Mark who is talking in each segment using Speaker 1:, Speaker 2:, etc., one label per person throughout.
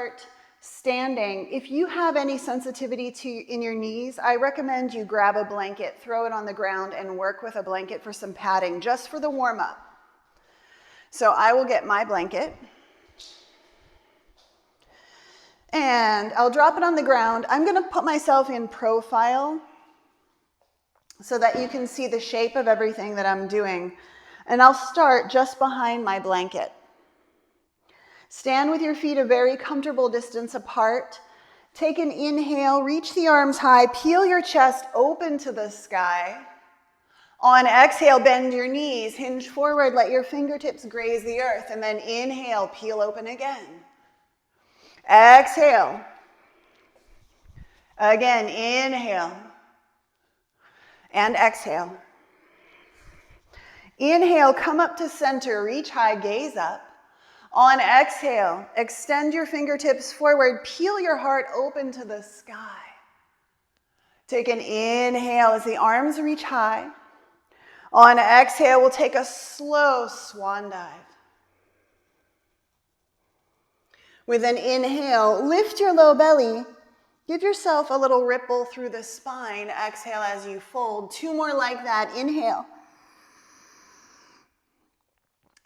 Speaker 1: start standing, if you have any sensitivity in your knees, I recommend you grab a blanket, throw it on the ground, and work with a blanket for some padding, just for the warm-up. So I will get my blanket, and I'll drop it on the ground. I'm going to put myself in profile so that you can see the shape of everything that I'm doing. And I'll start just behind my blanket. Stand with your feet a very comfortable distance apart. Take an inhale, reach the arms high, peel your chest open to the sky. On exhale, bend your knees, hinge forward, let your fingertips graze the earth, and then inhale, peel open again. Exhale. Again, inhale. And exhale. Inhale, come up to center, reach high, gaze up. On exhale, extend your fingertips forward, peel your heart open to the sky. Take an inhale as the arms reach high. On exhale, we'll take a slow swan dive. With an inhale, lift your low belly. Give yourself a little ripple through the spine. Exhale as you fold. 2 more like that. Inhale.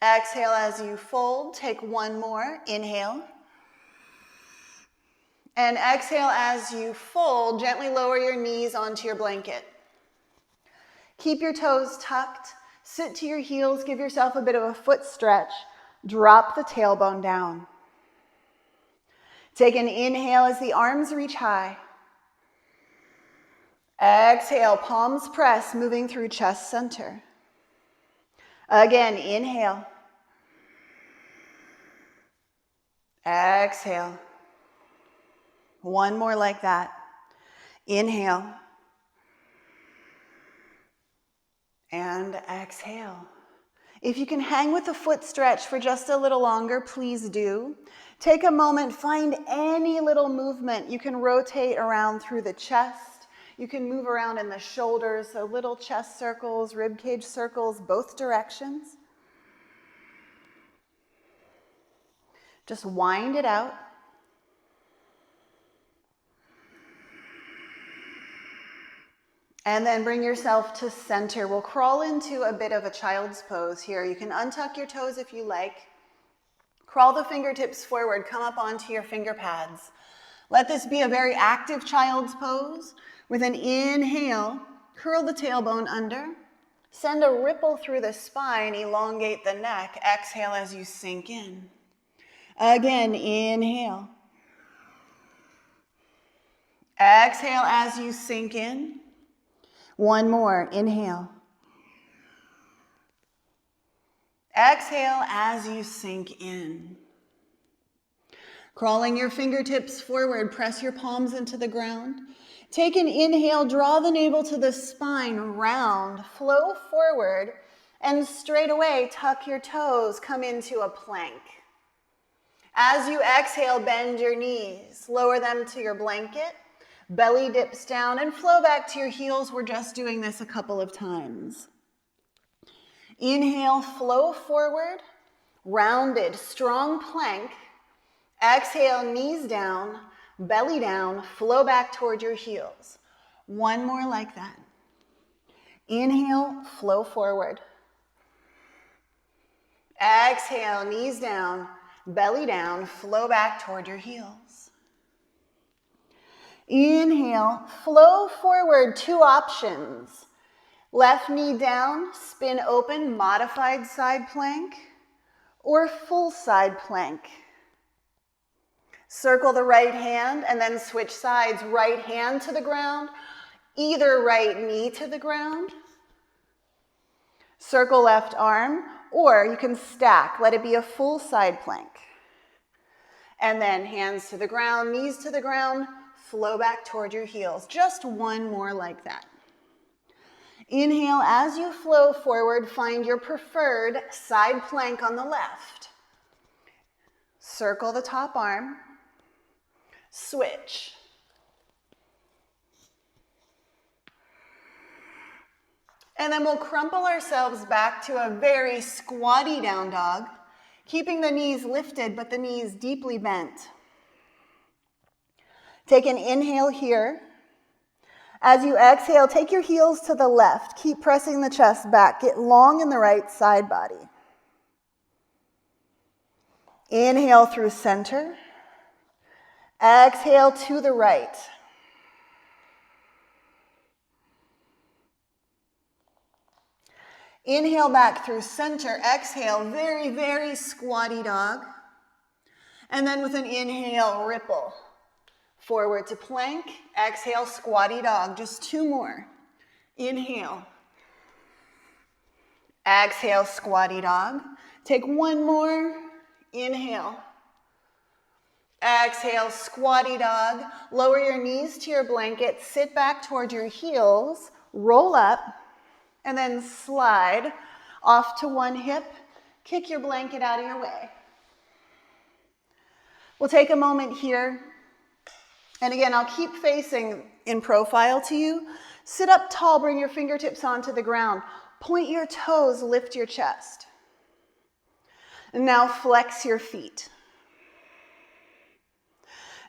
Speaker 1: Exhale as you fold. Take 1 more. Inhale. And exhale as you fold. Gently lower your knees onto your blanket. Keep your toes tucked. Sit to your heels. Give yourself a bit of a foot stretch. Drop the tailbone down. Take an inhale as the arms reach high. Exhale, palms press, moving through chest center. Again, inhale. Exhale. 1 more like that. Inhale. And exhale. If you can hang with the foot stretch for just a little longer, please do. Take a moment, find any little movement. You can rotate around through the chest. You can move around in the shoulders, so little chest circles, rib cage circles, both directions. Just wind it out. And then bring yourself to center. We'll crawl into a bit of a child's pose here. You can untuck your toes if you like. Crawl the fingertips forward. Come up onto your finger pads. Let this be a very active child's pose. With an inhale, curl the tailbone under. Send a ripple through the spine. Elongate the neck. Exhale as you sink in. Again, inhale. Exhale as you sink in. 1 more, inhale. Exhale as you sink in. Crawling your fingertips forward, press your palms into the ground. Take an inhale, draw the navel to the spine, round, flow forward, and straight away tuck your toes, come into a plank. As you exhale, bend your knees, lower them to your blanket. Belly dips down and flow back to your heels. We're just doing this a couple of times. Inhale, flow forward, rounded, strong plank. Exhale, knees down, belly down, flow back toward your heels. 1 more like that. Inhale, flow forward. Exhale, knees down, belly down, flow back toward your heels. Inhale, flow forward, 2 options. Left knee down, spin open, modified side plank, or full side plank. Circle the right hand and then switch sides. Right hand to the ground, either right knee to the ground. Circle left arm, or you can stack. Let it be a full side plank. And then hands to the ground, knees to the ground, flow back toward your heels. Just 1 more like that. Inhale, as you flow forward, find your preferred side plank on the left. Circle the top arm. Switch. And then we'll crumple ourselves back to a very squatty down dog, keeping the knees lifted but the knees deeply bent. Take an inhale here. As you exhale, take your heels to the left. Keep pressing the chest back. Get long in the right side body. Inhale through center. Exhale to the right. Inhale back through center. Exhale, very, very squatty dog. And then with an inhale, ripple. Forward to plank. Exhale, squatty dog. Just two more. Inhale. Exhale, squatty dog. Take one more. Inhale. Exhale, squatty dog. Lower your knees to your blanket. Sit back toward your heels. Roll up. And then slide off to one hip. Kick your blanket out of your way. We'll take a moment here. And again, I'll keep facing in profile to you. Sit up tall, bring your fingertips onto the ground. Point your toes, lift your chest. And now flex your feet.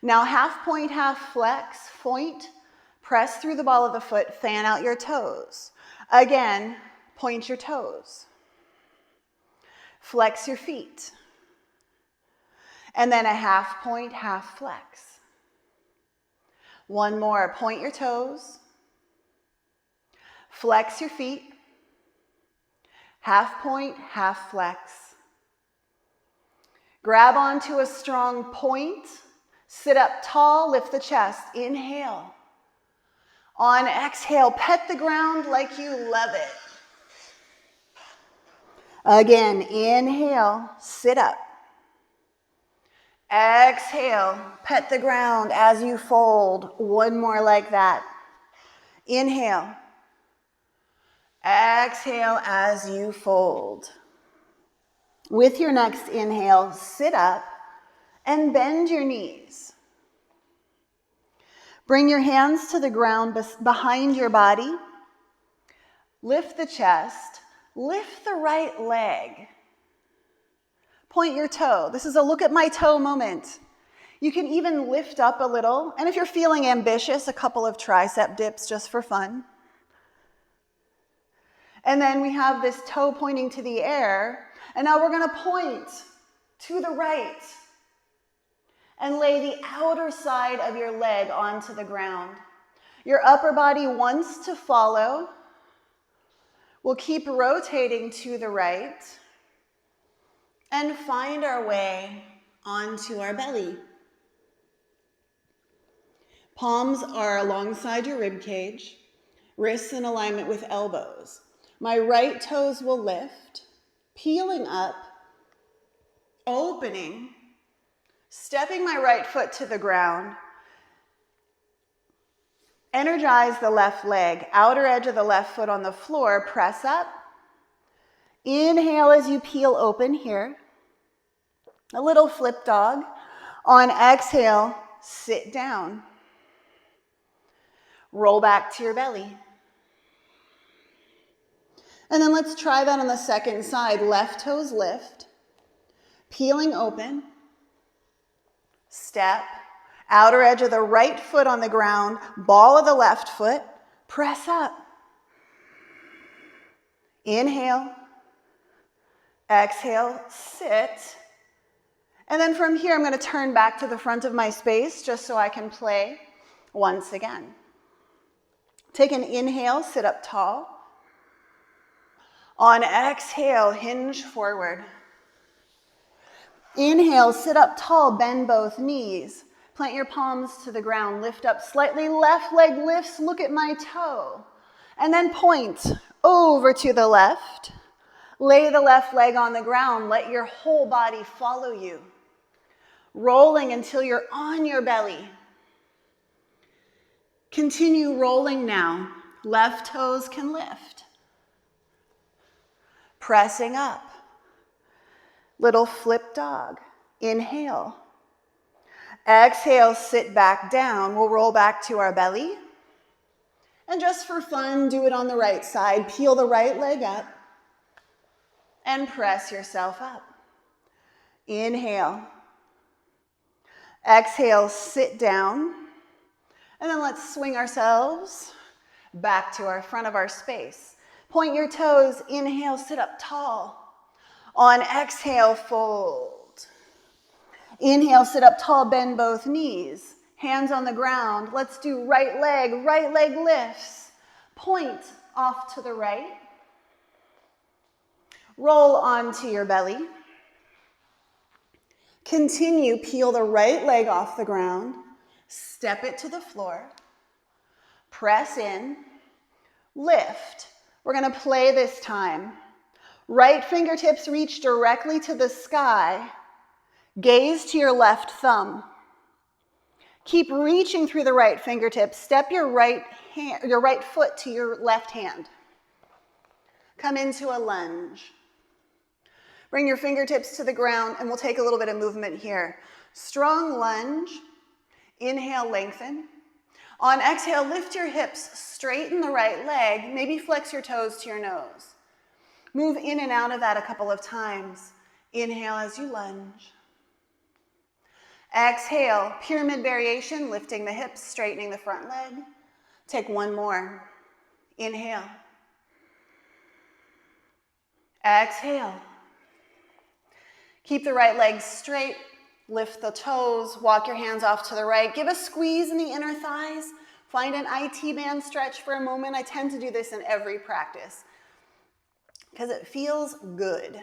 Speaker 1: Now half point, half flex, point, press through the ball of the foot, fan out your toes. Again, point your toes. Flex your feet. And then a half point, half flex. One more, point your toes. Flex your feet. Half point, half flex. Grab onto a strong point. Sit up tall, lift the chest. Inhale. On exhale, pet the ground like you love it. Again, inhale, sit up. Exhale, pet the ground as you fold. One more like that. Inhale. Exhale as you fold. With your next inhale, sit up and bend your knees. Bring your hands to the ground behind your body. Lift the chest. Lift the right leg. Point your toe. This is a look at my toe moment. You can even lift up a little. And if you're feeling ambitious, a couple of tricep dips just for fun. And then we have this toe pointing to the air. And now we're going to point to the right and lay the outer side of your leg onto the ground. Your upper body wants to follow. We'll keep rotating to the right and find our way onto our belly. Palms are alongside your rib cage, wrists in alignment with elbows. My right toes will lift, peeling up, opening, stepping my right foot to the ground. Energize the left leg, outer edge of the left foot on the floor, press up. Inhale as you peel open here. A little flip dog. On exhale, sit down. Roll back to your belly. And then let's try that on the second side. Left toes lift, peeling open, step, outer edge of the right foot on the ground, ball of the left foot, press up. Inhale, exhale, sit. And then from here, I'm going to turn back to the front of my space just so I can play once again. Take an inhale, sit up tall. On exhale, hinge forward. Inhale, sit up tall, bend both knees. Plant your palms to the ground, lift up slightly, left leg lifts, look at my toe. And then point over to the left. Lay the left leg on the ground, let your whole body follow you. Rolling until you're on your belly. Continue rolling now. Left toes can lift. Pressing up. Little flip dog. Inhale. Exhale, sit back down. We'll roll back to our belly. And just for fun, do it on the right side. Peel the right leg up. And press yourself up. Inhale. Exhale, sit down. And then let's swing ourselves back to our front of our space. Point your toes, inhale, sit up tall. On exhale, fold. Inhale, sit up tall, bend both knees. Hands on the ground. Let's do right leg lifts. Point off to the right. Roll onto your belly. Continue, peel the right leg off the ground. Step it to the floor. Press in. Lift. We're going to play this time. Right fingertips reach directly to the sky. Gaze to your left thumb. Keep reaching through the right fingertips. Step your right foot to your left hand. Come into a lunge. Bring your fingertips to the ground, and we'll take a little bit of movement here. Strong lunge. Inhale, lengthen. On exhale, lift your hips, straighten the right leg, maybe flex your toes to your nose. Move in and out of that a couple of times. Inhale as you lunge. Exhale, pyramid variation, lifting the hips, straightening the front leg. Take one more. Inhale. Exhale. Keep the right leg straight. Lift the toes, walk your hands off to the right. Give a squeeze in the inner thighs. Find an IT band stretch for a moment. I tend to do this in every practice because it feels good.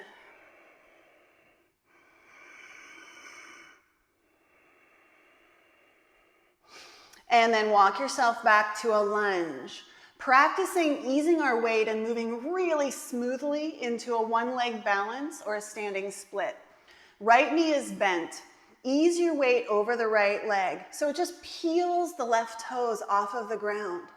Speaker 1: And then walk yourself back to a lunge. Practicing easing our weight and moving really smoothly into a one-leg balance or a standing split. Right knee is bent. Ease your weight over the right leg so it just peels the left toes off of the ground.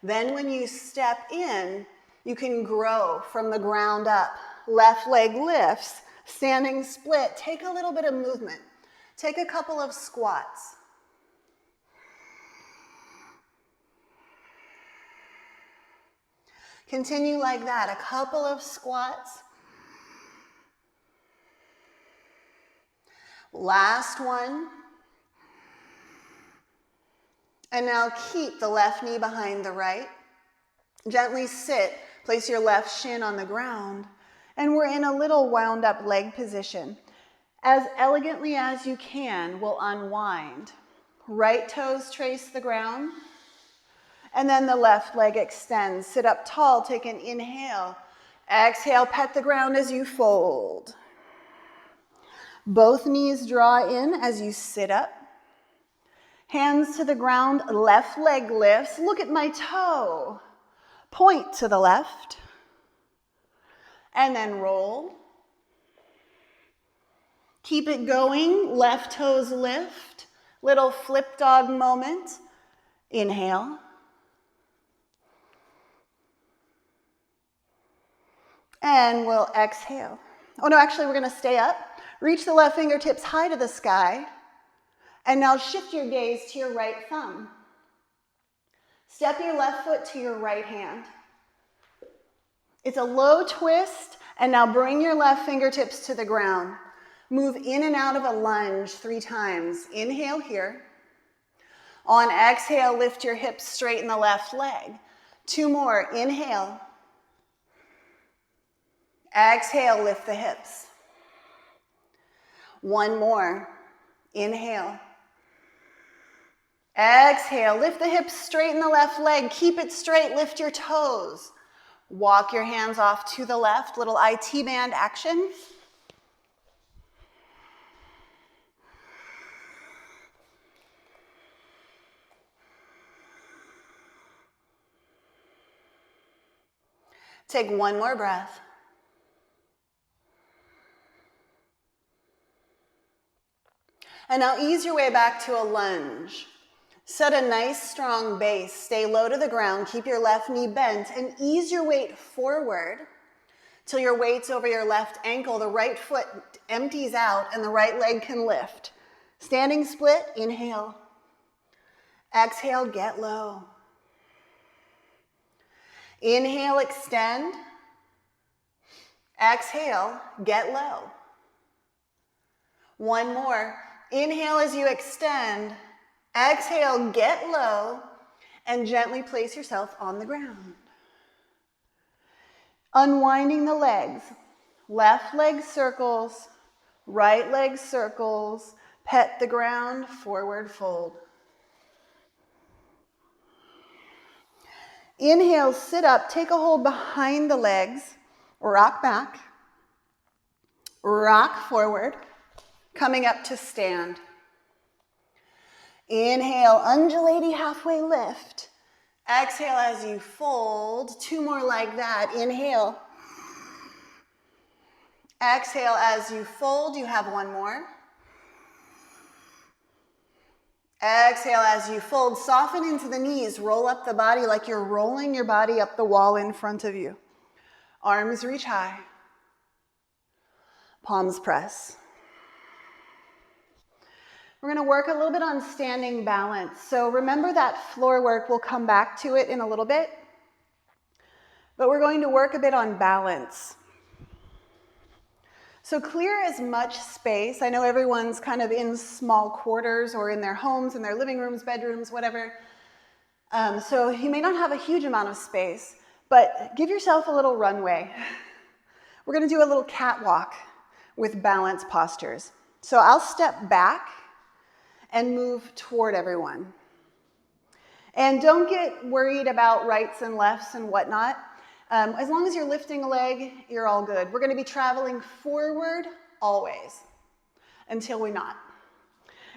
Speaker 1: Then when you step in, you can grow from the ground up. Left leg lifts, standing split. Take a little bit of movement. Take a couple of squats. Continue like that, a couple of squats. Last one. And now keep the left knee behind the right. Gently sit, place your left shin on the ground, and we're in a little wound up leg position. As elegantly as you can, we'll unwind. Right toes trace the ground, and then the left leg extends. Sit up tall, take an inhale. Exhale, pet the ground as you fold. Both knees draw in as you sit up. Hands to the ground, left leg lifts. Look at my toe. Point to the left. And then roll. Keep it going, left toes lift. Little flip dog moment. Inhale. And we'll exhale. Oh no, actually we're gonna stay up. Reach the left fingertips high to the sky. And now shift your gaze to your right thumb. Step your left foot to your right hand. It's a low twist, and now bring your left fingertips to the ground. Move in and out of a lunge 3 times. Inhale here. On exhale, lift your hips, straighten the left leg. 2 more. Inhale. Exhale, lift the hips. 1 more. Inhale. Exhale, lift the hips, straighten the left leg. Keep it straight, lift your toes. Walk your hands off to the left, little IT band action. Take 1 more breath. And now ease your way back to a lunge. Set a nice strong base. Stay low to the ground. Keep your left knee bent and ease your weight forward till your weight's over your left ankle. The right foot empties out and the right leg can lift. Standing split, inhale. Exhale, get low. Inhale, extend. Exhale, get low. 1 more. Inhale as you extend. Exhale, get low, and gently place yourself on the ground. Unwinding the legs. Left leg circles, right leg circles, pet the ground, forward fold. Inhale, sit up, take a hold behind the legs, rock back, rock forward, coming up to stand. Inhale, undulating halfway lift. Exhale as you fold, 2 more like that. Inhale. Exhale as you fold, you have 1 more. Exhale as you fold, soften into the knees, roll up the body like you're rolling your body up the wall in front of you. Arms reach high. Palms press. We're going to work a little bit on standing balance. So remember that floor work, we'll come back to it in a little bit. But we're going to work a bit on balance. So clear as much space. I know everyone's kind of in small quarters or in their homes, in their living rooms, bedrooms, whatever. So you may not have a huge amount of space, but give yourself a little runway. We're going to do a little catwalk with balance postures. So I'll step back and move toward everyone. And don't get worried about rights and lefts and whatnot. As long as you're lifting a leg, you're all good. We're going to be traveling forward always until we're not.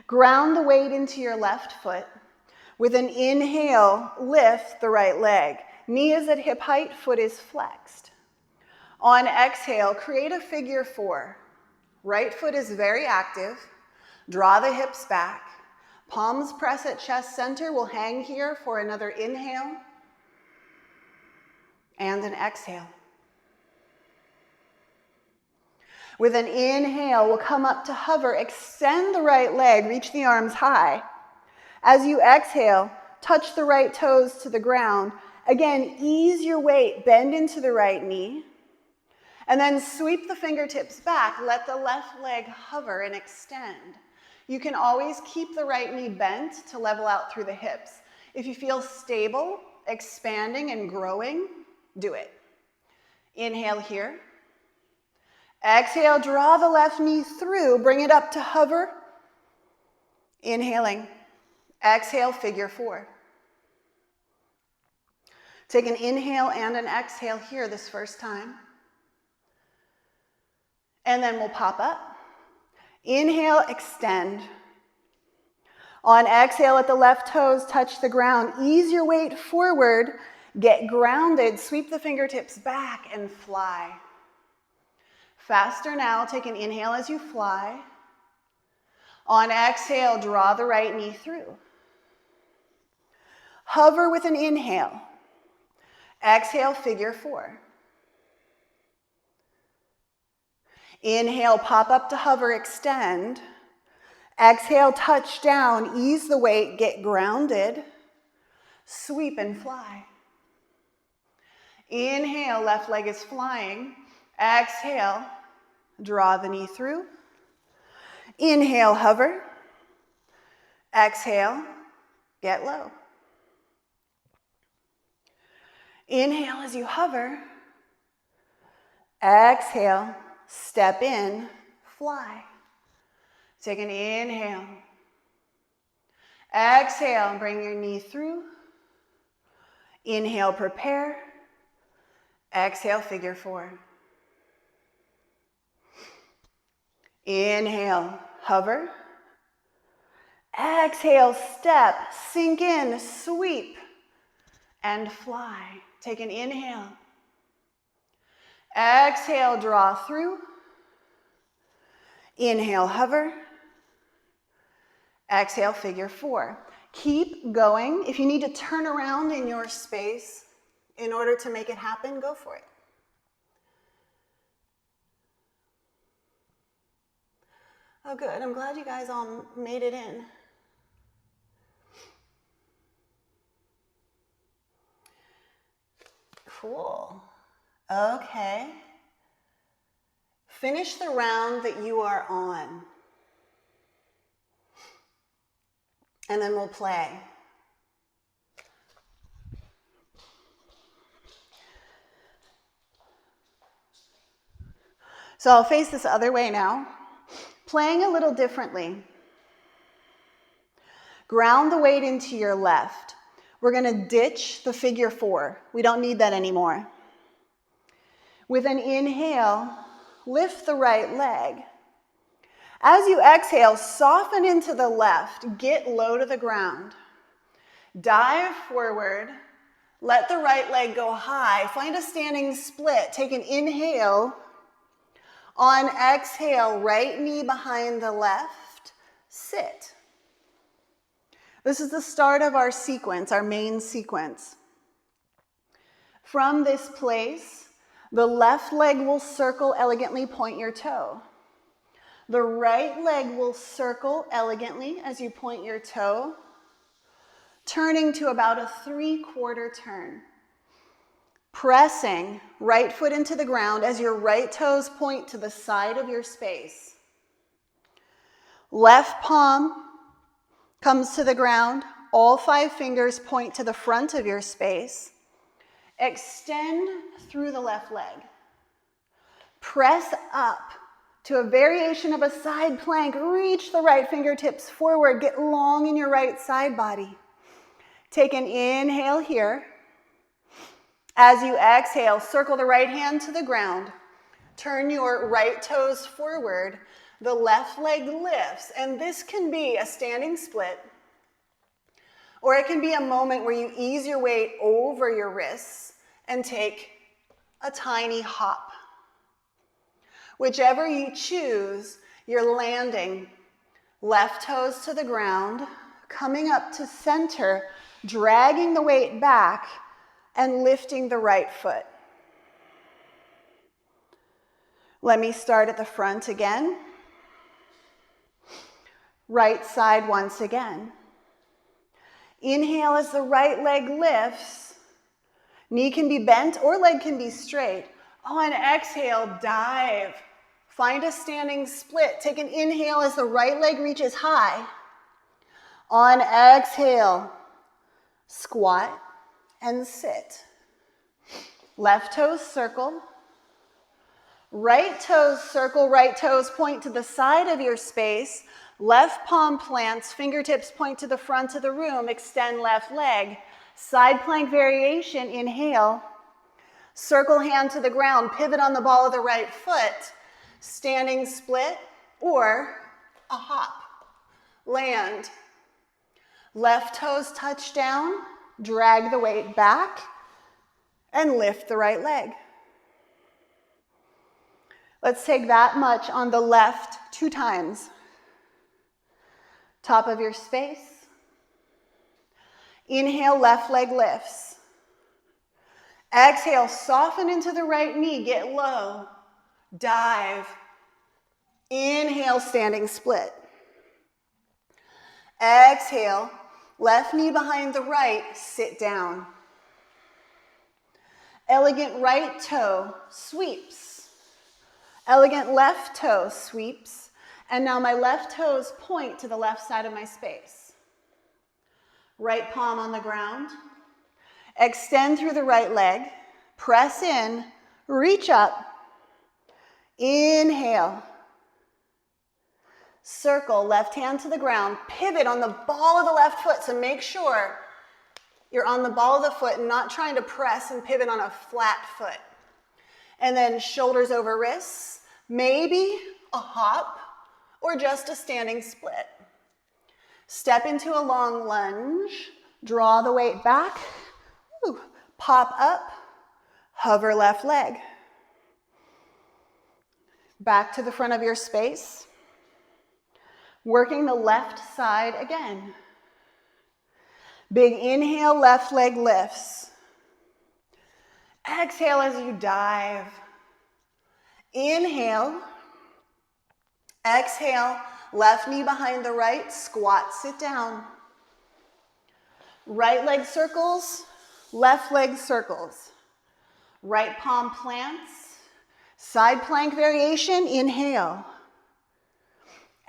Speaker 1: Ground the weight into your left foot. With an inhale, lift the right leg. Knee is at hip height, foot is flexed. On exhale, create a figure 4. Right foot is very active. Draw the hips back. Palms press at chest center. We'll hang here for another inhale and an exhale. With an inhale, we'll come up to hover. Extend the right leg. Reach the arms high. As you exhale, touch the right toes to the ground. Again, ease your weight. Bend into the right knee. And then sweep the fingertips back. Let the left leg hover and extend. You can always keep the right knee bent to level out through the hips. If you feel stable, expanding, and growing, do it. Inhale here. Exhale, draw the left knee through. Bring it up to hover. Inhaling. Exhale, figure 4. Take an inhale and an exhale here this first time. And then we'll pop up. Inhale, extend. On exhale, let the left toes touch the ground. Ease your weight forward. Get grounded. Sweep the fingertips back and fly. Faster now. Take an inhale as you fly. On exhale, draw the right knee through. Hover with an inhale. Exhale, figure 4. Inhale, pop up to hover, extend. Exhale, touch down, ease the weight, get grounded. Sweep and fly. Inhale, left leg is flying. Exhale, draw the knee through. Inhale, hover. Exhale, get low. Inhale as you hover. Exhale, step in, fly. Take an inhale. Exhale, bring your knee through. Inhale, prepare. Exhale, figure 4. Inhale, hover. Exhale, step, sink in, sweep, and fly. Take an inhale. Exhale, draw through. Inhale, hover. Exhale, figure 4. Keep going. If you need to turn around in your space in order to make it happen, go for it. Oh, good. I'm glad you guys all made it in. Cool. Okay. Finish the round that you are on. And then we'll play. So I'll face this other way now, playing a little differently. Ground the weight into your left. We're going to ditch the figure 4. We don't need that anymore. With an inhale, lift the right leg. As you exhale, soften into the left. Get low to the ground. Dive forward. Let the right leg go high. Find a standing split. Take an inhale. On exhale, right knee behind the left. Sit. This is the start of our sequence, our main sequence. From this place, the left leg will circle elegantly, point your toe. The right leg will circle elegantly as you point your toe, turning to about a 3/4 turn. Pressing right foot into the ground as your right toes point to the side of your space. Left palm comes to the ground. All 5 fingers point to the front of your space. Extend through the left leg. Press up to a variation of a side plank. Reach the right fingertips forward. Get long in your right side body. Take an inhale here. As you exhale, circle the right hand to the ground. Turn your right toes forward. The left leg lifts, and this can be a standing split, or it can be a moment where you ease your weight over your wrists and take a tiny hop. Whichever you choose, you're landing. Left toes to the ground, coming up to center, dragging the weight back, and lifting the right foot. Let me start at the front again. Right side once again. Inhale as the right leg lifts. Knee can be bent or leg can be straight. On exhale, dive. Find a standing split. Take an inhale as the right leg reaches high. On exhale, squat and sit. Left toes circle. Right toes circle, right toes point to the side of your space. Left palm plants, fingertips point to the front of the room. Extend left leg. Side plank variation, inhale. Circle hand to the ground, pivot on the ball of the right foot. Standing split or a hop. Land. Left toes touch down, drag the weight back, and lift the right leg. Let's take that much on the left 2 times. Top of your space. Inhale, left leg lifts. Exhale, soften into the right knee, get low. Dive. Inhale, standing split. Exhale, left knee behind the right, sit down. Elegant right toe sweeps. Elegant left toe sweeps. And now my left toes point to the left side of my space. Right palm on the ground. Extend through the right leg. Press in. Reach up. Inhale. Circle, left hand to the ground. Pivot on the ball of the left foot. So make sure you're on the ball of the foot and not trying to press and pivot on a flat foot. And then shoulders over wrists. Maybe a hop or just a standing split. Step into a long lunge. Draw the weight back. Ooh, pop up. Hover left leg. Back to the front of your space. Working the left side again. Big inhale, left leg lifts. Exhale as you dive. Inhale. Exhale, left knee behind the right, squat, sit down. Right leg circles, left leg circles. Right palm plants. Side plank variation, inhale.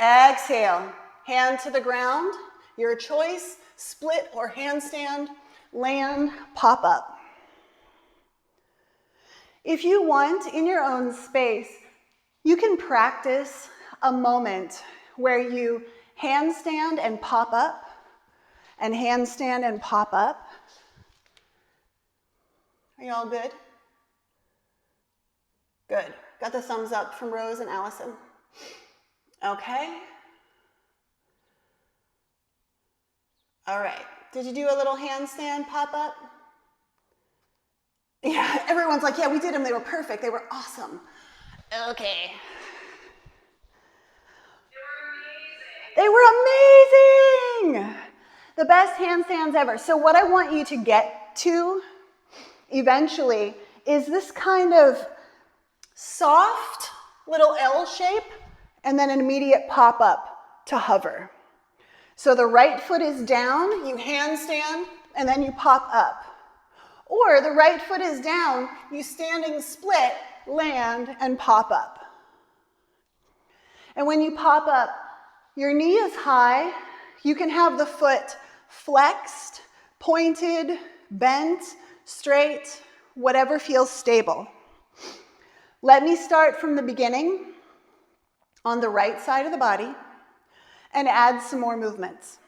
Speaker 1: Exhale, hand to the ground, Your choice, split or handstand, land, pop up. If you want, in your own space, you can practice a moment where you handstand and pop up, and handstand and pop up. Are you all good? Good. Got the thumbs up from Rose and Allison. Okay. All right. Did you do a little handstand pop up? Yeah, everyone's like, yeah, we did them. They were perfect. They were awesome. Okay. They were amazing. The best handstands ever. So what I want you to get to eventually is this kind of soft little L shape and then an immediate pop up to hover. So the right foot is down, you handstand, and then you pop up. Or the right foot is down, you standing split, land, and pop up. And when you pop up, your knee is high. You can have the foot flexed, pointed, bent, straight, whatever feels stable. Let me start from the beginning on the right side of the body and add some more movements.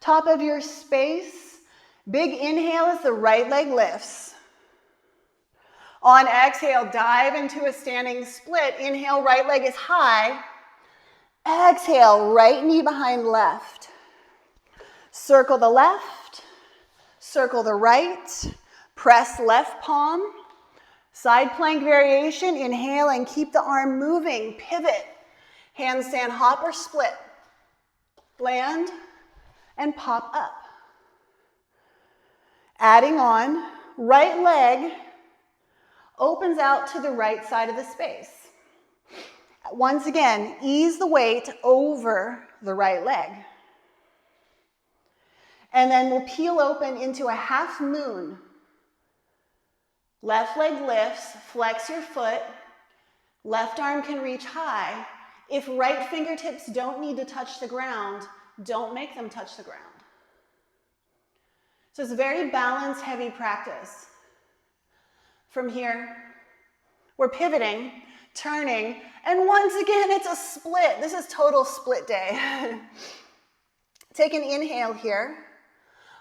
Speaker 1: Top of your space, big inhale as the right leg lifts. On exhale, dive into a standing split. Inhale, right leg is high. Exhale, right knee behind left. Circle the left, circle the right, press left palm. Side plank variation, inhale and keep the arm moving, pivot. Handstand hop or split. Land and pop up. Adding on, right leg opens out to the right side of the space. Once again, ease the weight over the right leg. And then we'll peel open into a half moon. Left leg lifts, flex your foot. Left arm can reach high. If right fingertips don't need to touch the ground, don't make them touch the ground. So it's a very balance heavy practice. From here, we're pivoting, turning, and once again, it's a split. This is total split day. Take an inhale here.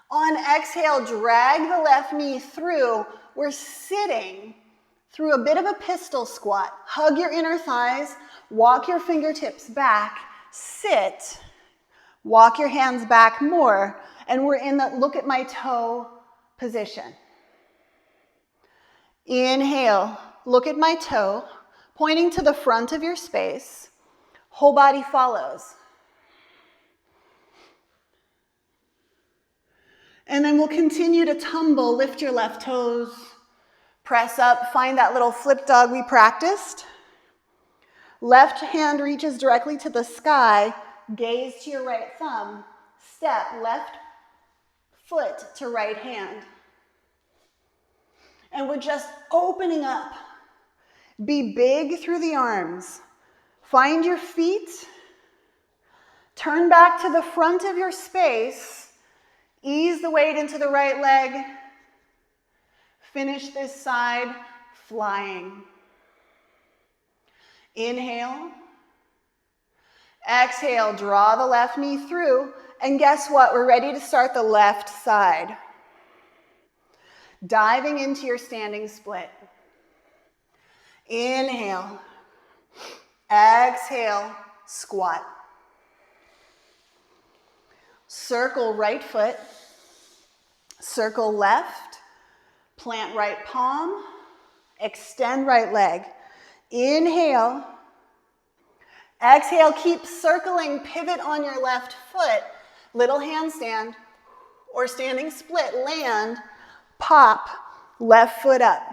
Speaker 1: On exhale, drag the left knee through. We're sitting through a bit of a pistol squat. Hug your inner thighs, walk your fingertips back, sit, walk your hands back more, and we're in the look at my toe position. Inhale, look at my toe, pointing to the front of your space. Whole body follows. And then we'll continue to tumble, lift your left toes, press up, find that little flip dog we practiced. Left hand reaches directly to the sky, gaze to your right thumb, step left foot to right hand. And we're just opening up. Be big through the arms. Find your feet. Turn back to the front of your space. Ease the weight into the right leg. Finish this side flying. Inhale. Exhale, draw the left knee through. And guess what? We're ready to start the left side. Diving into your standing split. Inhale. Exhale, squat. Circle right foot. Circle left. Plant right palm. Extend right leg. Inhale. Exhale, keep circling. Pivot on your left foot. Little handstand or standing split. Land. Pop. Left foot up.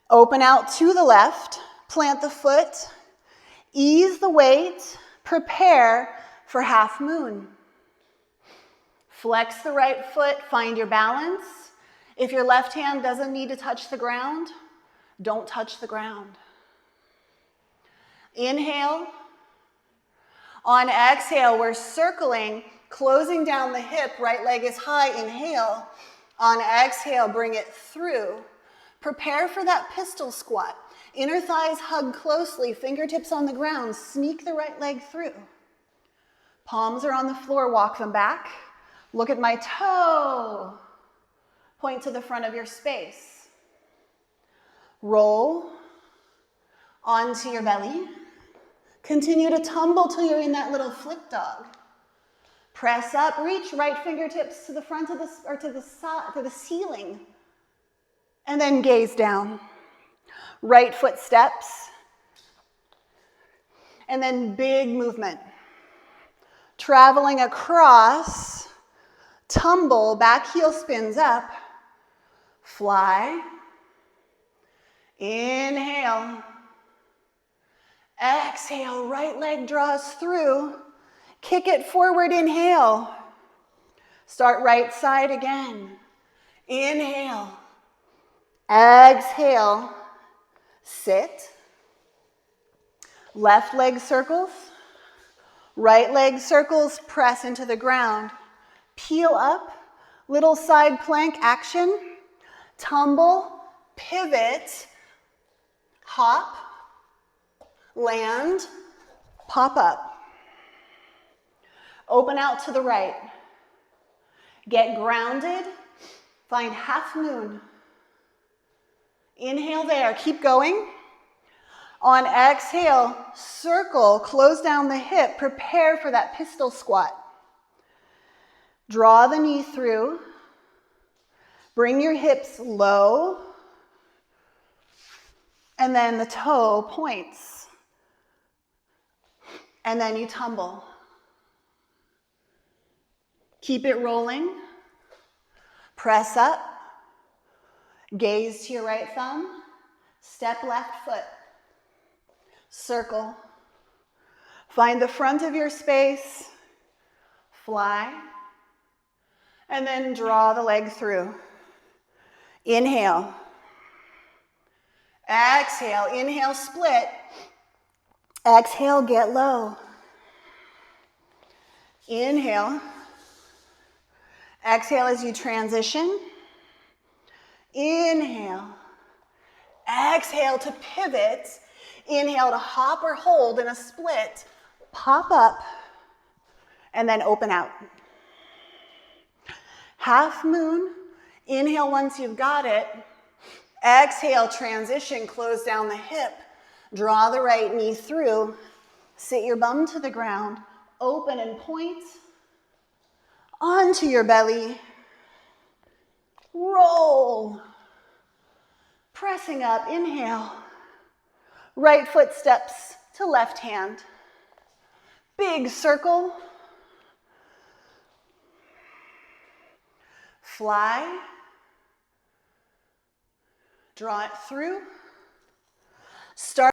Speaker 1: Open out to the left. Plant the foot. Ease the weight. Prepare for half moon. Flex the right foot, find your balance. If your left hand doesn't need to touch the ground, don't touch the ground. Inhale. On exhale, we're circling, closing down the hip, right leg is high, inhale. On exhale, bring it through. Prepare for that pistol squat. Inner thighs hug closely, fingertips on the ground, sneak the right leg through. Palms are on the floor, walk them back. Look at my toe. Point to the front of your space. Roll onto your belly. Continue to tumble till you're in that little flip dog. Press up, reach right fingertips to the front of the, or to the side, to the ceiling. And then gaze down. Right foot steps. And then big movement. Traveling across, tumble, back heel spins up, fly, inhale, exhale, right leg draws through, kick it forward, inhale, start right side again, inhale, exhale, sit, left leg circles, right leg circles, press into the ground. Peel up, little side plank action. Tumble, pivot, hop, land, pop up. Open out to the right. Get grounded, find half moon. Inhale there, keep going. On exhale, circle, close down the hip, prepare for that pistol squat. Draw the knee through, bring your hips low, and then the toe points. And then you tumble. Keep it rolling. Press up, gaze to your right thumb, step left foot. Circle. Find the front of your space, fly, and then draw the leg through. Inhale. Exhale. Inhale, split. Exhale, get low. Inhale. Exhale as you transition. Inhale. Exhale to pivot. Inhale to hop or hold in a split. Pop up and then open out. Half moon. Inhale once you've got it. Exhale, transition, close down the hip. Draw the right knee through. Sit your bum to the ground. Open and point. Onto your belly. Roll. Pressing up, inhale. Right foot steps to left hand. Big circle. Fly. Draw it through. Start